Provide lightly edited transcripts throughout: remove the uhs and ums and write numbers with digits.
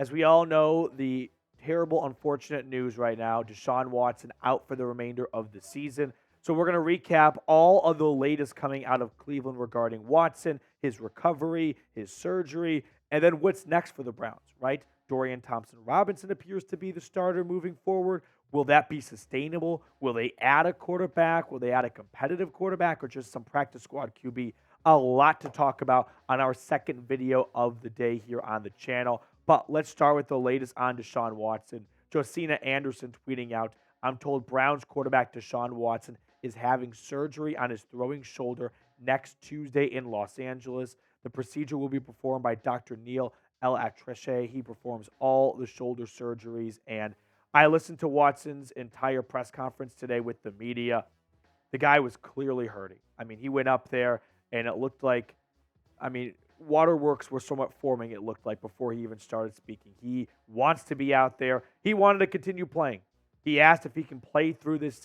As we all know, the terrible, unfortunate news right now, Deshaun Watson out for the remainder of the season. So we're going to recap all of the latest coming out of Cleveland regarding Watson, his recovery, his surgery, and then what's next for the Browns, right? Dorian Thompson-Robinson appears to be the starter moving forward. Will that be sustainable? Will they add a quarterback? Will they add a competitive quarterback or just some practice squad QB? A lot to talk about on our second video of the day here on the channel. But let's start with the latest on Deshaun Watson. Josina Anderson tweeting out, I'm told Browns quarterback Deshaun Watson is having surgery on his throwing shoulder next Tuesday in Los Angeles. The procedure will be performed by Dr. Neil El Atreche. He performs all the shoulder surgeries. And I listened to Watson's entire press conference today with the media. The guy was clearly hurting. I mean, he went up there and it looked like, waterworks were somewhat forming, it looked like, before he even started speaking. He wants to be out there. He wanted to continue playing. He asked if he can play through this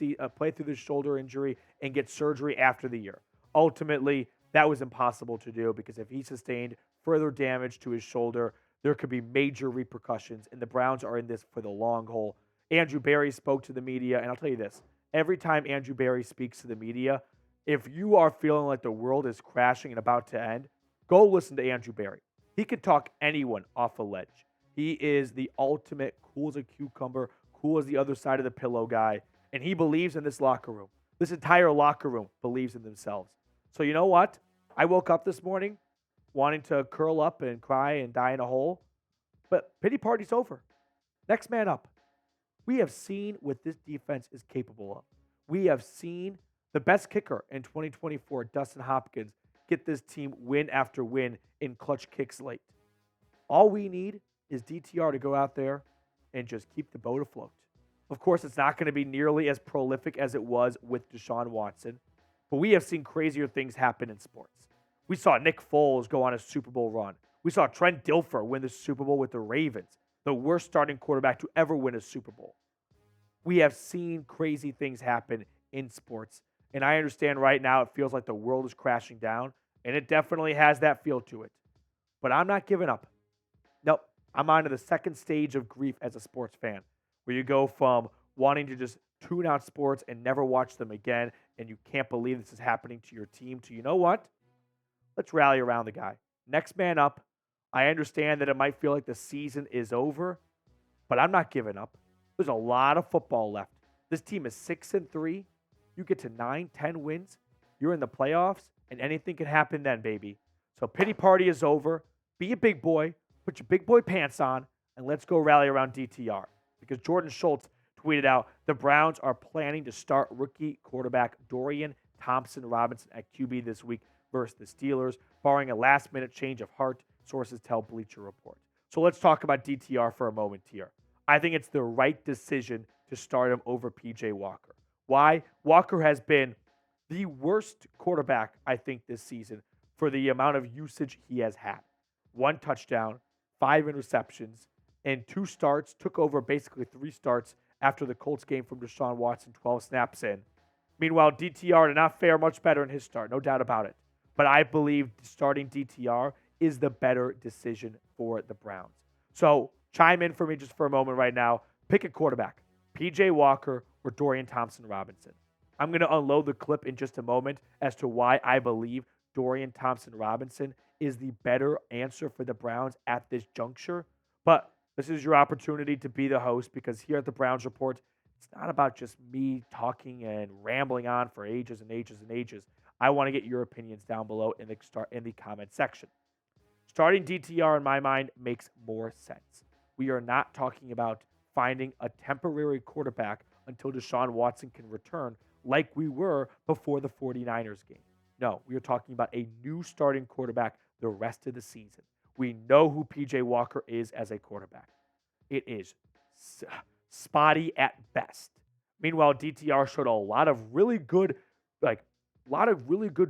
shoulder injury and get surgery after the year. Ultimately, that was impossible to do because if he sustained further damage to his shoulder, there could be major repercussions, and the Browns are in this for the long haul. Andrew Berry spoke to the media, and I'll tell you this. Every time Andrew Berry speaks to the media, if you are feeling like the world is crashing and about to end, go listen to Andrew Berry. He could talk anyone off a ledge. He is the ultimate cool as a cucumber, cool as the other side of the pillow guy, and he believes in this locker room. This entire locker room believes in themselves. So you know what? I woke up this morning wanting to curl up and cry and die in a hole, but pity party's over. Next man up. We have seen what this defense is capable of. We have seen the best kicker in 2024, Dustin Hopkins, get this team win after win in clutch kicks late. All we need is DTR to go out there and just keep the boat afloat. Of course, it's not going to be nearly as prolific as it was with Deshaun Watson, but we have seen crazier things happen in sports. We saw Nick Foles go on a Super Bowl run. We saw Trent Dilfer win the Super Bowl with the Ravens, the worst starting quarterback to ever win a Super Bowl. We have seen crazy things happen in sports, and I understand right now it feels like the world is crashing down, and it definitely has that feel to it. But I'm not giving up. Nope. I'm on to the second stage of grief as a sports fan, where you go from wanting to just tune out sports and never watch them again, and you can't believe this is happening to your team, to, you know what? Let's rally around the guy. Next man up. I understand that it might feel like the season is over, but I'm not giving up. There's a lot of football left. This team is 6-3. You get to 9-10 wins. You're in the playoffs, and anything can happen then, baby. So pity party is over. Be a big boy. Put your big boy pants on, and let's go rally around DTR. Because Jordan Schultz tweeted out, the Browns are planning to start rookie quarterback Dorian Thompson-Robinson at QB this week versus the Steelers, barring a last-minute change of heart, sources tell Bleacher Report. So let's talk about DTR for a moment here. I think it's the right decision to start him over P.J. Walker. Why? Walker has been the worst quarterback, I think, this season for the amount of usage he has had. 1 touchdown, 5 interceptions, and 2 starts, took over basically 3 starts after the Colts game from Deshaun Watson, 12 snaps in. Meanwhile, DTR did not fare much better in his start, no doubt about it. But I believe starting DTR is the better decision for the Browns. So chime in for me just for a moment right now. Pick a quarterback, P.J. Walker or Dorian Thompson-Robinson. I'm going to unload the clip in just a moment as to why I believe Dorian Thompson-Robinson is the better answer for the Browns at this juncture. But this is your opportunity to be the host, because here at the Browns Report, it's not about just me talking and rambling on for ages and ages and ages. I want to get your opinions down below in the comment section. Starting DTR, in my mind, makes more sense. We are not talking about finding a temporary quarterback until Deshaun Watson can return like we were before the 49ers game. No, we are talking about a new starting quarterback the rest of the season. We know who P.J. Walker is as a quarterback. It is spotty at best. Meanwhile, DTR showed a lot of really good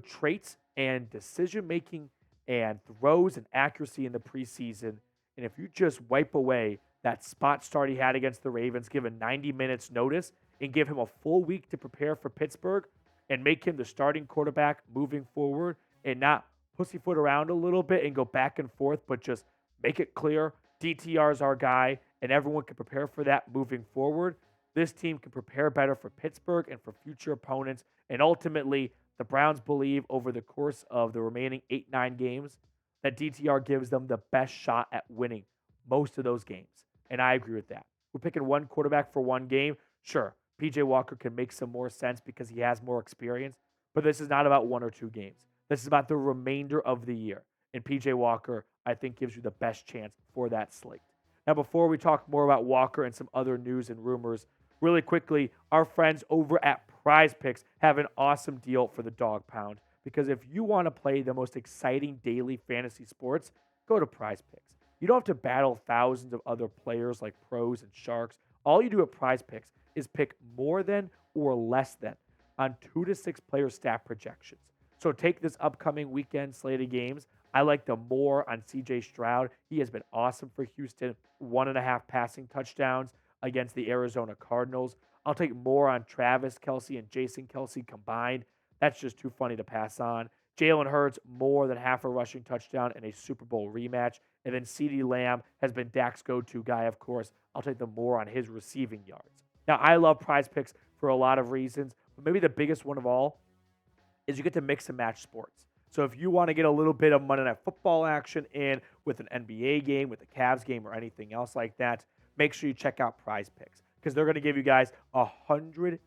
traits and decision-making and throws and accuracy in the preseason. And if you just wipe away that spot start he had against the Ravens, give him 90 minutes notice, and give him a full week to prepare for Pittsburgh, and make him the starting quarterback moving forward, and not pussyfoot around a little bit and go back and forth, but just make it clear DTR is our guy, and everyone can prepare for that moving forward. This team can prepare better for Pittsburgh and for future opponents. And ultimately, the Browns believe over the course of the remaining 8-9 games that DTR gives them the best shot at winning most of those games. And I agree with that. We're picking one quarterback for one game. Sure, PJ Walker can make some more sense because he has more experience, but this is not about 1 or 2 games. This is about the remainder of the year. And PJ Walker, I think, gives you the best chance for that slate. Now, before we talk more about Walker and some other news and rumors, really quickly, our friends over at Prize Picks have an awesome deal for the dog pound. Because if you want to play the most exciting daily fantasy sports, go to Prize Picks. You don't have to battle thousands of other players like pros and sharks. All you do at Prize Picks is pick more than or less than on 2 to 6 player stat projections. So take this upcoming weekend slate of games. I like the more on CJ Stroud. He has been awesome for Houston. 1.5 passing touchdowns against the Arizona Cardinals. I'll take more on Travis Kelce and Jason Kelce combined. That's just too funny to pass on. Jalen Hurts, more than half a rushing touchdown in a Super Bowl rematch. And then CeeDee Lamb has been Dak's go-to guy, of course. I'll take the more on his receiving yards. Now, I love Prize Picks for a lot of reasons, but maybe the biggest one of all is you get to mix and match sports. So if you want to get a little bit of Monday Night Football action in with an NBA game, with a Cavs game, or anything else like that, make sure you check out Prize Picks because they're going to give you guys a $100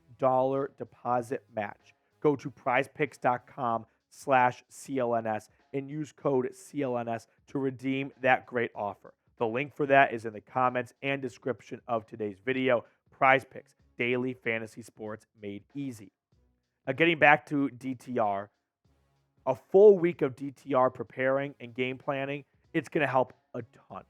deposit match. Go to prizepicks.com/CLNS and use code CLNS to redeem that great offer. The link for that is in the comments and description of today's video. Prize Picks, daily fantasy sports made easy. Now, getting back to DTR, a full week of DTR preparing and game planning, it's going to help a ton.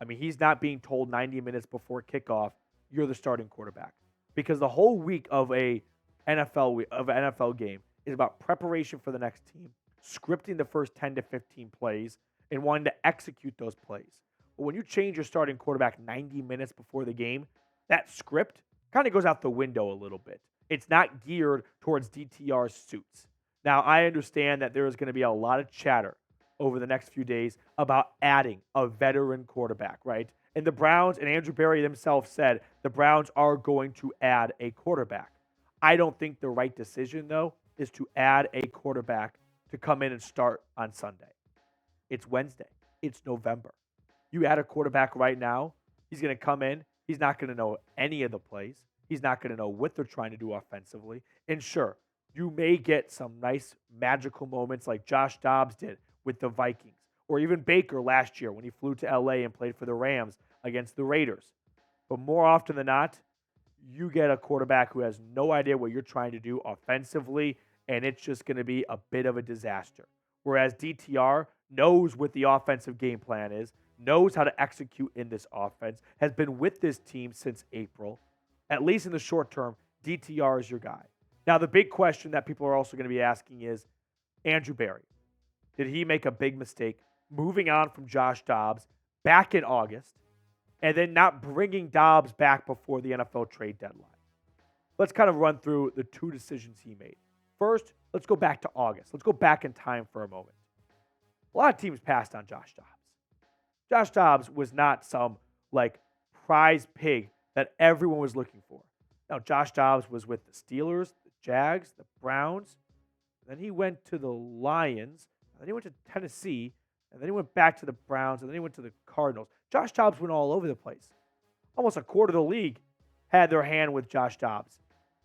I mean, he's not being told 90 minutes before kickoff, you're the starting quarterback. Because the whole week of an NFL game is about preparation for the next team, scripting the first 10 to 15 plays, and wanting to execute those plays. But when you change your starting quarterback 90 minutes before the game, that script kind of goes out the window a little bit. It's not geared towards DTR's suits. Now, I understand that there is going to be a lot of chatter over the next few days about adding a veteran quarterback, right? And the Browns and Andrew Berry themselves said the Browns are going to add a quarterback. I don't think the right decision, though, is to add a quarterback to come in and start on Sunday. It's Wednesday. It's November. You add a quarterback right now, he's going to come in. He's not going to know any of the plays. He's not going to know what they're trying to do offensively. And sure, you may get some nice magical moments like Josh Dobbs did with the Vikings, or even Baker last year when he flew to LA and played for the Rams against the Raiders. But more often than not, you get a quarterback who has no idea what you're trying to do offensively, and it's just going to be a bit of a disaster. Whereas DTR knows what the offensive game plan is, knows how to execute in this offense, has been with this team since April. At least in the short term, DTR is your guy. Now, the big question that people are also going to be asking is, Andrew Berry, did he make a big mistake moving on from Josh Dobbs back in August and then not bringing Dobbs back before the NFL trade deadline? Let's kind of run through the 2 decisions he made. First, let's go back to August. Let's go back in time for a moment. A lot of teams passed on Josh Dobbs. Josh Dobbs was not some, prize pig that everyone was looking for. Now, Josh Dobbs was with the Steelers, the Jags, the Browns. Then he went to the Lions. Then he went to Tennessee. And then he went back to the Browns. And then he went to the Cardinals. Josh Dobbs went all over the place. Almost a quarter of the league had their hand with Josh Dobbs.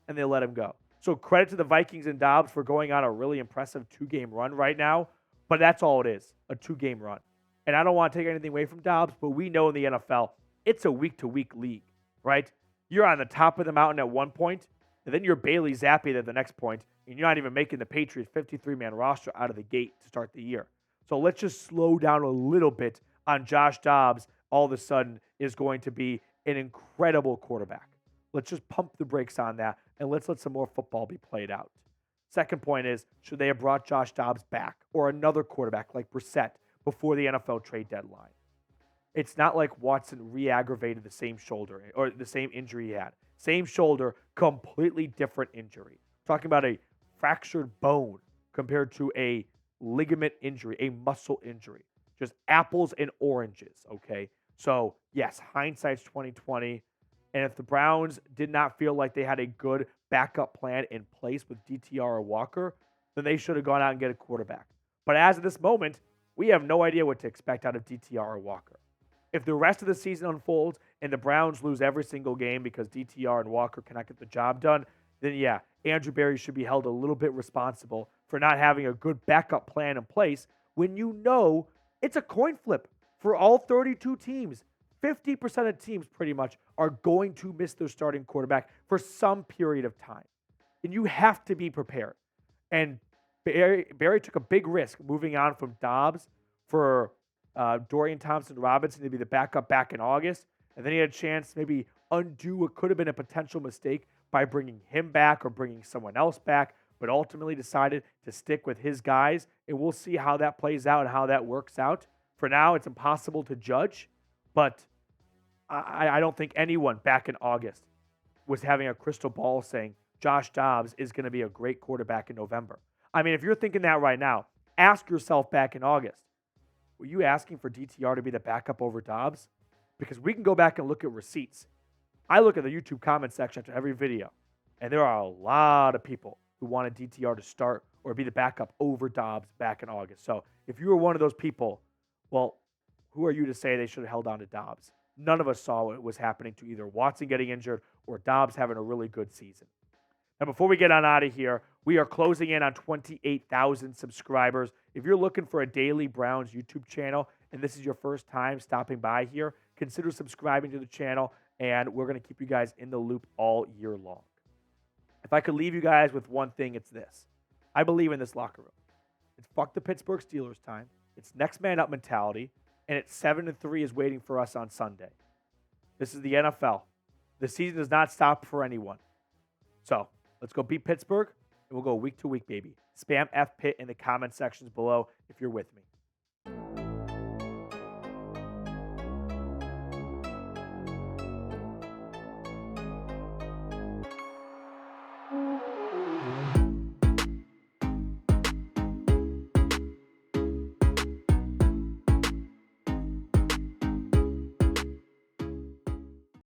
And they let him go. So credit to the Vikings and Dobbs for going on a really impressive 2-game run right now. But that's all it is, a 2-game run. And I don't want to take anything away from Dobbs, but we know in the NFL, it's a week-to-week league, right? You're on the top of the mountain at one point, and then you're Bailey Zappi at the next point, and you're not even making the Patriots 53-man roster out of the gate to start the year. So let's just slow down a little bit on Josh Dobbs. All of a sudden is going to be an incredible quarterback. Let's just pump the brakes on that, and let's let some more football be played out. Second point is, should they have brought Josh Dobbs back or another quarterback like Brissett before the NFL trade deadline? It's not like Watson re-aggravated the same shoulder or the same injury he had. Same shoulder, completely different injury. Talking about a fractured bone compared to a ligament injury, a muscle injury. Just apples and oranges, okay? So, yes, hindsight's 2020. And if the Browns did not feel like they had a good backup plan in place with DTR or Walker, then they should have gone out and get a quarterback. But as of this moment, we have no idea what to expect out of DTR or Walker. If the rest of the season unfolds and the Browns lose every single game because DTR and Walker cannot get the job done, then yeah, Andrew Berry should be held a little bit responsible for not having a good backup plan in place when you know it's a coin flip for all 32 teams. 50% of teams pretty much are going to miss their starting quarterback for some period of time. And you have to be prepared. And Barry took a big risk moving on from Dobbs for Dorian Thompson-Robinson to be the backup back in August. And then he had a chance to maybe undo what could have been a potential mistake by bringing him back or bringing someone else back, but ultimately decided to stick with his guys. And we'll see how that plays out and how that works out. For now, it's impossible to judge, but I don't think anyone back in August was having a crystal ball saying Josh Dobbs is going to be a great quarterback in November. I mean, if you're thinking that right now, ask yourself back in August, were you asking for DTR to be the backup over Dobbs? Because we can go back and look at receipts. I look at the YouTube comment section after every video, and there are a lot of people who wanted DTR to start or be the backup over Dobbs back in August. So if you were one of those people, well, who are you to say they should have held on to Dobbs? None of us saw what was happening to either Watson getting injured or Dobbs having a really good season. Now, before we get on out of here, we are closing in on 28,000 subscribers. If you're looking for a daily Browns YouTube channel and this is your first time stopping by here, consider subscribing to the channel, and we're going to keep you guys in the loop all year long. If I could leave you guys with one thing, it's this. I believe in this locker room. It's fuck the Pittsburgh Steelers time. It's next man up mentality. And it's 7-3 is waiting for us on Sunday. This is the NFL. The season does not stop for anyone. So let's go beat Pittsburgh, and we'll go week to week, baby. Spam F Pitt in the comment sections below if you're with me.